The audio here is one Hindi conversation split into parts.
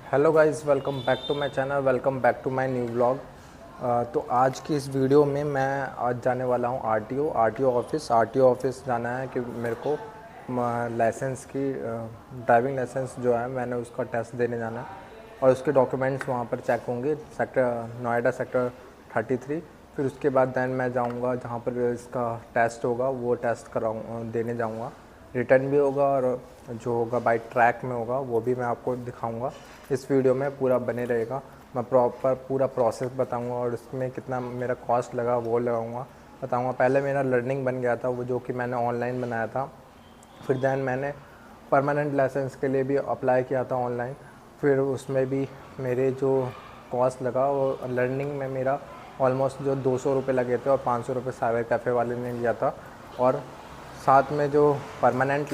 Hello guys, welcome back to my channel, welcome back to my new blog. तो आज की इस वीडियो में मैं आज जाने वाला हूँ आरटीओ ऑफिस जाना है कि मेरे को लाइसेंस की ड्राइविंग लाइसेंस जो है मैंने उसका टेस्ट देने जाना है और उसके डॉक्यूमेंट्स वहाँ पर चेक होंगे नोएडा सेक्टर 33। फिर उसके बाद दैन मैं जाऊँगा जहाँ पर इसका टेस्ट होगा, वो टेस्ट देने जाऊँगा। रिटर्न भी होगा और जो होगा बाई ट्रैक में होगा वो भी मैं आपको दिखाऊंगा। इस वीडियो में पूरा बने रहेगा, मैं प्रॉपर पूरा प्रोसेस बताऊंगा और उसमें कितना मेरा कॉस्ट लगा वो बताऊंगा। पहले मेरा लर्निंग बन गया था वो, जो कि मैंने ऑनलाइन बनाया था। फिर दैन मैंने परमानेंट लाइसेंस के लिए भी अप्लाई किया था ऑनलाइन। फिर उसमें भी मेरे जो कॉस्ट लगा वो लर्निंग में मेरा ऑलमोस्ट जो 200 रुपये लगे थे और 500 रुपये साइबर कैफ़े वाले ने लिया था। और साथ में जो परमानेंट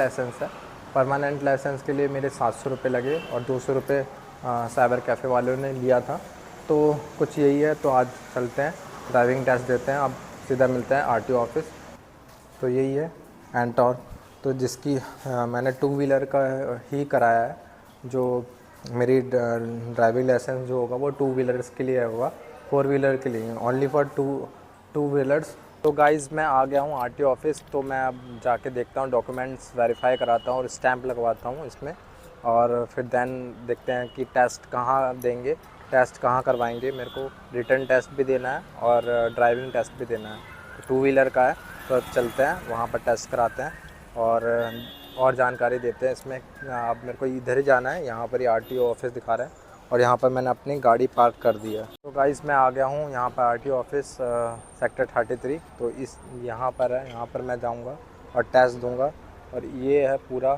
लाइसेंस के लिए मेरे 700 रुपये लगे और 200 रुपये साइबर कैफ़े वालों ने लिया था। तो कुछ यही है। तो आज चलते हैं, ड्राइविंग टेस्ट देते हैं। अब सीधा मिलते हैं आरटीओ ऑफिस। तो यही है एंटोर, तो जिसकी मैंने 2 व्हीलर का ही कराया है। जो मेरी ड्राइविंग लाइसेंस जो होगा वो 2 व्हीलर्स के लिए होगा, 4 व्हीलर के लिए ओनली फॉर टू व्हीलर्स। तो गाइज़ मैं आ गया हूँ आरटीओ ऑफिस। तो मैं अब जाके देखता हूँ, डॉक्यूमेंट्स वेरीफाई कराता हूँ और स्टैंप लगवाता हूँ इसमें। और फिर दैन देखते हैं कि टेस्ट कहाँ देंगे, टेस्ट कहाँ करवाएंगे। मेरे को रिटर्न टेस्ट भी देना है और ड्राइविंग टेस्ट भी देना है। तो 2 व्हीलर का है, तो अब चलते हैं वहाँ पर टेस्ट कराते हैं और जानकारी देते हैं इसमें। अब मेरे को इधर ही जाना है, यहाँ पर ही आरटीओ ऑफिस दिखा रहा है और यहाँ पर मैंने अपनी गाड़ी पार्क कर दी है। तो गाइस मैं आ गया हूँ यहाँ पर आरटीओ ऑफिस सेक्टर 33। तो यहाँ पर है, यहाँ पर मैं जाऊँगा और टेस्ट दूँगा। और ये है पूरा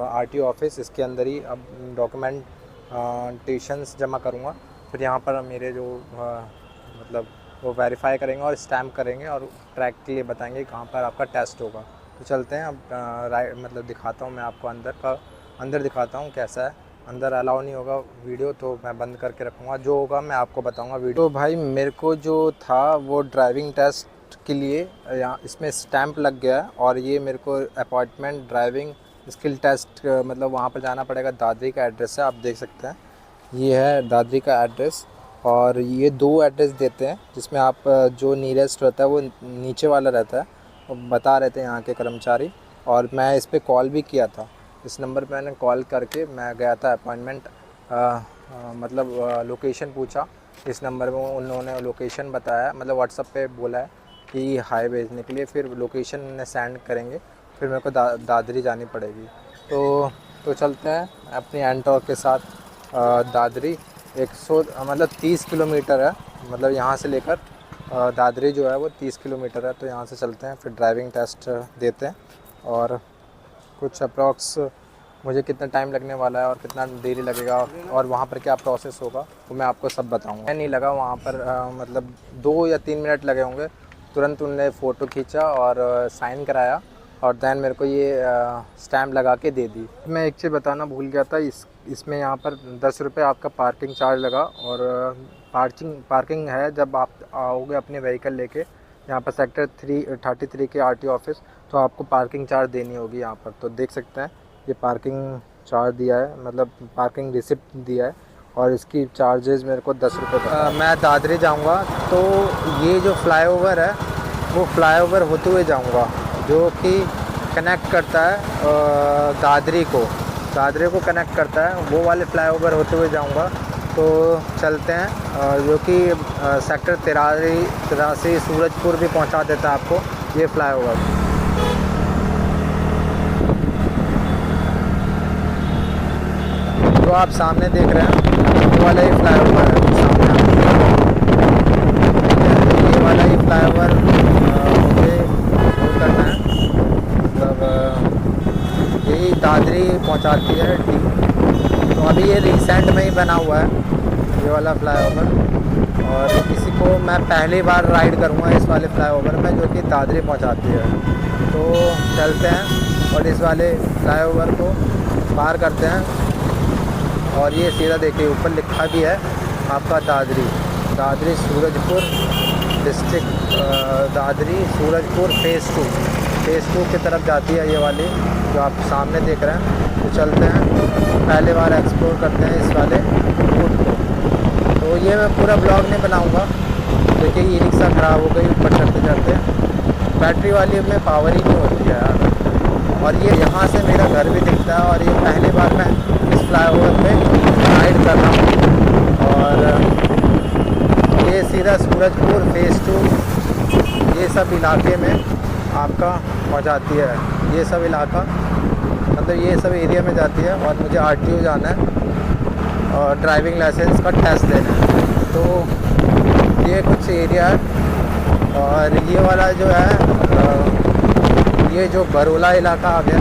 आरटीओ ऑफिस। इसके अंदर ही अब डॉक्यूमेंटेशंस जमा करूँगा। फिर यहाँ पर मेरे जो मतलब वो वेरीफाई करेंगे और स्टैम्प करेंगे और ट्रैक के लिए बताएंगे कहाँ पर आपका टेस्ट होगा। तो चलते हैं अब मतलब दिखाता हूँ मैं आपको अंदर दिखाता हूँ कैसा है। अंदर अलाउ नहीं होगा वीडियो, तो मैं बंद करके रखूँगा। जो होगा मैं आपको बताऊँगा वीडियो। तो भाई मेरे को जो था वो ड्राइविंग टेस्ट के लिए यहाँ इसमें स्टैंप लग गया और ये मेरे को अपॉइंटमेंट ड्राइविंग स्किल टेस्ट मतलब वहाँ पर जाना पड़ेगा। दादरी का एड्रेस है, आप देख सकते हैं, ये है दादरी का एड्रेस। और ये 2 एड्रेस देते हैं जिसमें आप जो नियरेस्ट रहता है वो नीचे वाला रहता है, वो बता रहे थे यहाँ के कर्मचारी। और मैं इस पर कॉल भी किया था, इस नंबर पे मैंने कॉल करके मैं गया था अपॉइंटमेंट मतलब लोकेशन पूछा इस नंबर में। उन्होंने लोकेशन बताया, मतलब व्हाट्सएप पे बोला है कि हाई भेजने के लिए। फिर लोकेशन ने सेंड करेंगे, फिर मेरे को दादरी जानी पड़ेगी। तो चलते हैं अपनी एंटोर के साथ दादरी। 30 किलोमीटर है, मतलब यहाँ से लेकर दादरी जो है वो 30 किलोमीटर है। तो यहाँ से चलते हैं, फिर ड्राइविंग टेस्ट देते हैं और कुछ अप्रॉक्स मुझे कितना टाइम लगने वाला है और कितना देरी लगेगा और वहाँ पर क्या प्रोसेस होगा वो मैं आपको सब बताऊँगा। नहीं लगा वहाँ पर मतलब 2 या 3 मिनट लगे होंगे। तुरंत उनने फ़ोटो खींचा और साइन कराया और दैन मेरे को ये स्टैम्प लगा के दे दी। मैं एक चीज़ बताना भूल गया था, इसमें यहाँ पर 10 रुपये आपका पार्किंग चार्ज लगा। और पार्किंग है जब आप आओगे अपने व्हीकल लेके यहाँ पर सेक्टर 33 के आरटीओ ऑफिस, तो आपको पार्किंग चार्ज देनी होगी यहाँ पर। तो देख सकते हैं ये पार्किंग चार्ज दिया है, मतलब पार्किंग रिसिप्ट दिया है और इसकी चार्जेस मेरे को 10 रुपये। मैं दादरी जाऊँगा, तो ये जो फ्लाईओवर है वो फ्लाईओवर होते हुए जाऊँगा, जो कि कनेक्ट करता है दादरी को कनेक्ट करता है। वो वाले फ्लाईओवर होते हुए जाऊँगा। तो चलते हैं, जो कि सेक्टर 83 सूरजपुर भी पहुंचा देता है आपको ये फ्लाईओवर। जो आप सामने देख रहे हैं वो वाला ही फ्लाईओवर है सामने। ये वाला ही फ्लाईओवर मुझे वो करना है, मतलब यही दादरी पहुंचाती है। तो अभी ये रिसेंट में ही बना हुआ है ये वाला फ्लाईओवर, और किसी को मैं पहली बार राइड करूँगा इस वाले फ्लाईओवर में, जो कि दादरी पहुँचाती है। तो चलते हैं और इस वाले फ्लाईओवर को पार करते हैं। और ये सीधा देखिए ऊपर लिखा भी है आपका दादरी सूरजपुर डिस्ट्रिक्ट, दादरी सूरजपुर फेज़ 2 की तरफ जाती है ये वाली, जो आप सामने देख रहे हैं तो चलते हैं, पहले बार एक्सप्लोर करते हैं इस वाले रूट को। तो ये मैं पूरा ब्लॉग नहीं बनाऊँगा, देखिए ई रिक्शा ख़राब हो गई ऊपर चढ़ते चढ़ते। बैटरी वाली में पावर ही नहीं होती है यार। और ये यहाँ से मेरा घर भी दिखता है, और ये पहली बार मैं इस फ्लाईओवर पे राइड कर रहा हूँ। और ये सीधा सूरजपुर फेज़ 2 ये सब इलाके में आपका पहुँचाती है। ये सब इलाका मतलब ये सब एरिया में जाती है। और मुझे RTO जाना है और ड्राइविंग लाइसेंस का टेस्ट देना है। तो ये कुछ एरिया है। और ये वाला जो है ये जो बरोला इलाका आ गया।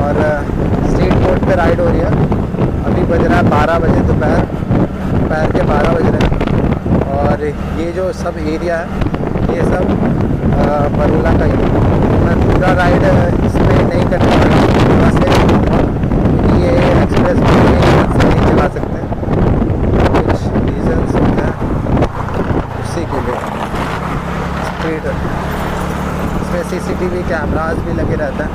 और स्ट्रीट रोड पे राइड हो रही है। अभी बज रहा है 12 बजे दोपहर के 12 बज रहे हैं। और ये जो सब एरिया है ये सब बरोला का ही है। मैं पूरा राइड इसमें नहीं करने वाला, बस ये एक्सप्रेस से नहीं चला सकते, कुछ रीजन्स होते हैं उसी के लिए। स्ट्रीट इसमें CCTV कैमरास भी लगे रहते हैं।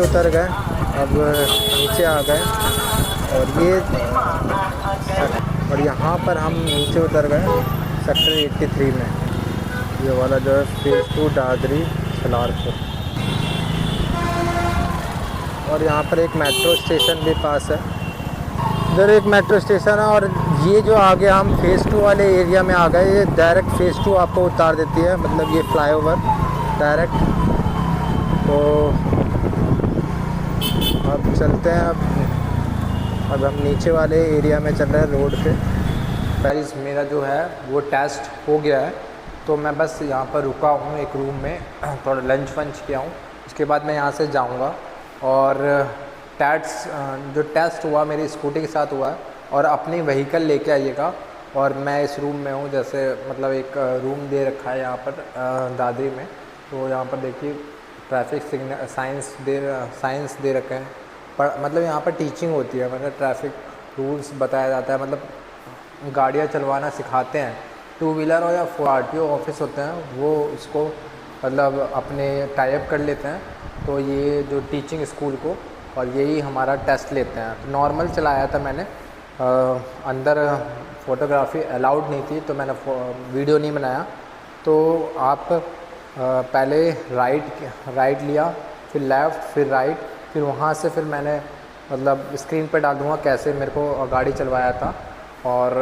उतर गए, अब नीचे आ गए। और यहाँ पर हम नीचे उतर गए सेक्टर 83 में। ये वाला जो है फेज़ 2 दादरी सलारपुर। और यहाँ पर एक मेट्रो स्टेशन भी पास है। इधर एक मेट्रो स्टेशन है। और ये जो आगे हम फेज़ 2 वाले एरिया में आ गए, ये डायरेक्ट फेज़ 2 आपको उतार देती है, मतलब ये फ्लाईओवर डायरेक्ट। तो अब चलते हैं। अब हम नीचे वाले एरिया में चल रहे हैं रोड पे। गाइस मेरा जो है वो टेस्ट हो गया है, तो मैं बस यहाँ पर रुका हूँ एक रूम में, थोड़ा लंच वंच किया हूँ। उसके बाद मैं यहाँ से जाऊँगा और जो टेस्ट हुआ मेरी स्कूटी के साथ हुआ है। और अपनी व्हीकल लेके आइएगा। और मैं इस रूम में हूँ, जैसे मतलब एक रूम दे रखा है यहाँ पर दादरी में। तो यहाँ पर देखिए ट्रैफिक सिग्नल साइंस दे रखे हैं, पर मतलब यहाँ पर टीचिंग होती है, मतलब ट्रैफिक रूल्स बताया जाता है, मतलब गाड़ियाँ चलवाना सिखाते हैं। 2 व्हीलर और या RTO ऑफिस होते हैं वो इसको मतलब अपने टाइप कर लेते हैं। तो ये जो टीचिंग स्कूल को, और यही हमारा टेस्ट लेते हैं। तो नॉर्मल चलाया था मैंने, अंदर फ़ोटोग्राफी अलाउड नहीं थी, तो मैंने वीडियो नहीं बनाया। तो आप पहले राइट लिया, फिर लेफ़्ट, फिर राइट, फिर वहाँ से फिर मैंने मतलब स्क्रीन पर डाल दूँगा कैसे मेरे को गाड़ी चलवाया था। और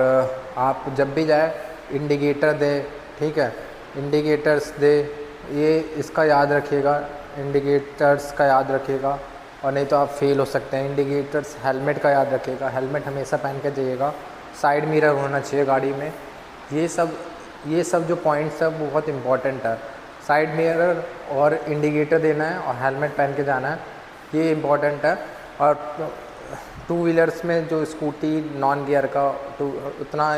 आप जब भी जाए इंडिकेटर दे, ठीक है, इंडिकेटर्स दे, ये इसका याद रखिएगा, इंडिकेटर्स का याद रखिएगा, और नहीं तो आप फेल हो सकते हैं। इंडिकेटर्स, हेलमेट का याद रखिएगा, हेलमेट हमेशा पहन के जाइएगा। साइड मिरर होना चाहिए गाड़ी में। ये सब जो पॉइंट्स है वो बहुत इंपॉर्टेंट है। साइड मिरर और इंडिकेटर देना है और हेलमेट पहन के जाना है, ये इम्पॉर्टेंट है। और 2 व्हीलर्स में जो स्कूटी नॉन गियर का उतना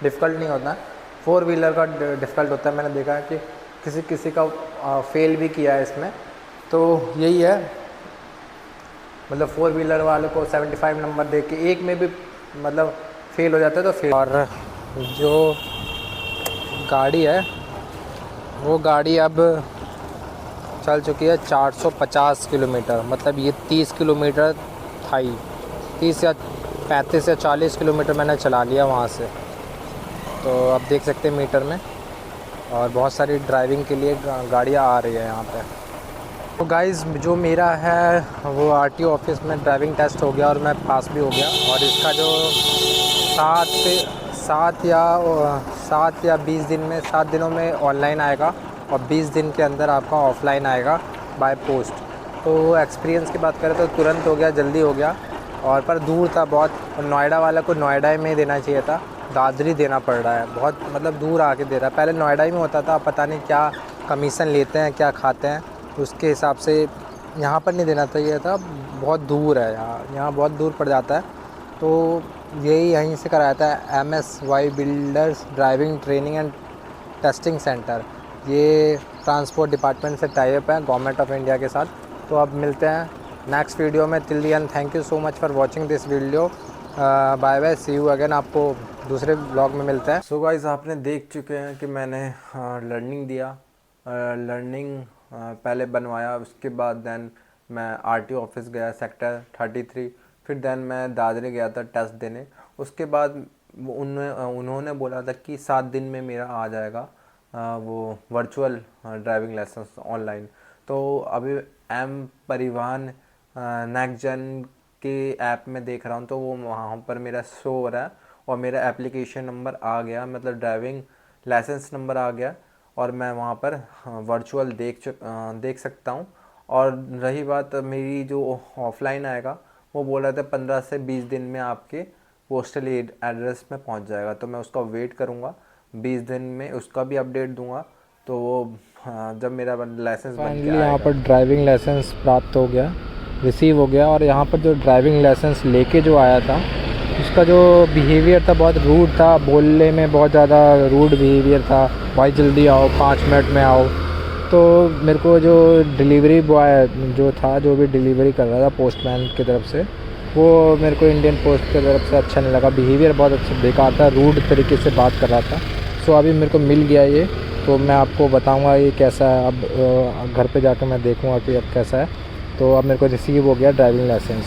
डिफ़िकल्ट नहीं होता है, 4 व्हीलर का डिफ़िकल्ट होता है। मैंने देखा है कि किसी का फेल भी किया है इसमें। तो यही है, मतलब 4 व्हीलर वाले को 75 नंबर दे के एक में भी मतलब फेल हो जाता है तो फेल। और जो गाड़ी है वो गाड़ी अब चल चुकी है 450 किलोमीटर, मतलब ये 30 किलोमीटर था ही, 30 या 35 या 40 किलोमीटर मैंने चला लिया वहाँ से। तो अब देख सकते हैं मीटर में, और बहुत सारी ड्राइविंग के लिए गाड़ियाँ आ रही है यहाँ पे। तो गाइज़ जो मेरा है वो आरटीओ ऑफिस में ड्राइविंग टेस्ट हो गया और मैं पास भी हो गया, और इसका जो 7 या 20 दिन में, 7 दिनों में ऑनलाइन आएगा और 20 दिन के अंदर आपका ऑफ़लाइन आएगा बाय पोस्ट। तो एक्सपीरियंस की बात करें तो तुरंत हो गया, जल्दी हो गया, और पर दूर था बहुत। और नोएडा वाला को नोएडा में देना चाहिए था, दादरी देना पड़ रहा है, बहुत मतलब दूर आके दे रहा है। पहले नोएडा ही में होता था, पता नहीं क्या कमीशन लेते हैं, क्या खाते हैं, उसके हिसाब से यहाँ पर नहीं देना चाहिए था, बहुत दूर है यहाँ बहुत दूर पड़ जाता है। तो यहीं से कराया था MSY builders driving training and testing centre. ये ट्रांसपोर्ट डिपार्टमेंट से टाई अप है गवर्नमेंट ऑफ इंडिया के साथ। तो अब मिलते हैं नेक्स्ट वीडियो में। Till the end thank you so much for watching this video. Bye bye, see you again. आपको दूसरे ब्लॉग में मिलता है। सो गाइस, आपने देख चुके हैं कि मैंने लर्निंग दिया, लर्निंग पहले बनवाया, उसके बाद देन मैं आरटीओ ऑफिस गया सेक्टर 33, फिर देन मैं दादरी गया था टेस्ट देने। उसके बाद उन्होंने बोला था कि 7 दिन में मेरा आ जाएगा वो वर्चुअल ड्राइविंग लाइसेंस ऑनलाइन। तो अभी परिवहन नेक्स्ट जन के ऐप में देख रहा हूँ, तो वो वहाँ पर मेरा शो हो रहा है और मेरा एप्लीकेशन नंबर आ गया, मतलब ड्राइविंग लाइसेंस नंबर आ गया, और मैं वहाँ पर वर्चुअल देख सकता हूँ। और रही बात मेरी जो ऑफलाइन आएगा, वो बोल रहे थे 15 से 20 दिन में आपके पोस्टल एड्रेस में पहुँच जाएगा। तो मैं उसका वेट करूँगा, 20 दिन में उसका भी अपडेट दूँगा। तो वो जब मेरा लाइसेंस बन के आएगा। यहाँ पर ड्राइविंग लाइसेंस प्राप्त हो गया, रिसीव हो गया। और यहाँ पर जो ड्राइविंग लाइसेंस लेके जो आया था, उसका जो बिहेवियर था बहुत रूड था, बोलने में बहुत ज़्यादा रूड बिहेवियर था। भाई जल्दी आओ, 5 मिनट में आओ। तो मेरे को जो डिलीवरी बॉय जो था, जो भी डिलीवरी कर रहा था पोस्टमैन की तरफ से, वो मेरे को इंडियन पोस्ट की तरफ से अच्छा नहीं लगा। बिहेवियर बहुत अच्छा बेकार था, रूड तरीके से बात कर रहा था। सो अभी मेरे को मिल गया ये, तो मैं आपको बताऊंगा ये कैसा है। अब घर पे जाकर मैं देखूंगा कि अब कैसा है। तो अब मेरे को रिसीव हो गया ड्राइविंग लाइसेंस।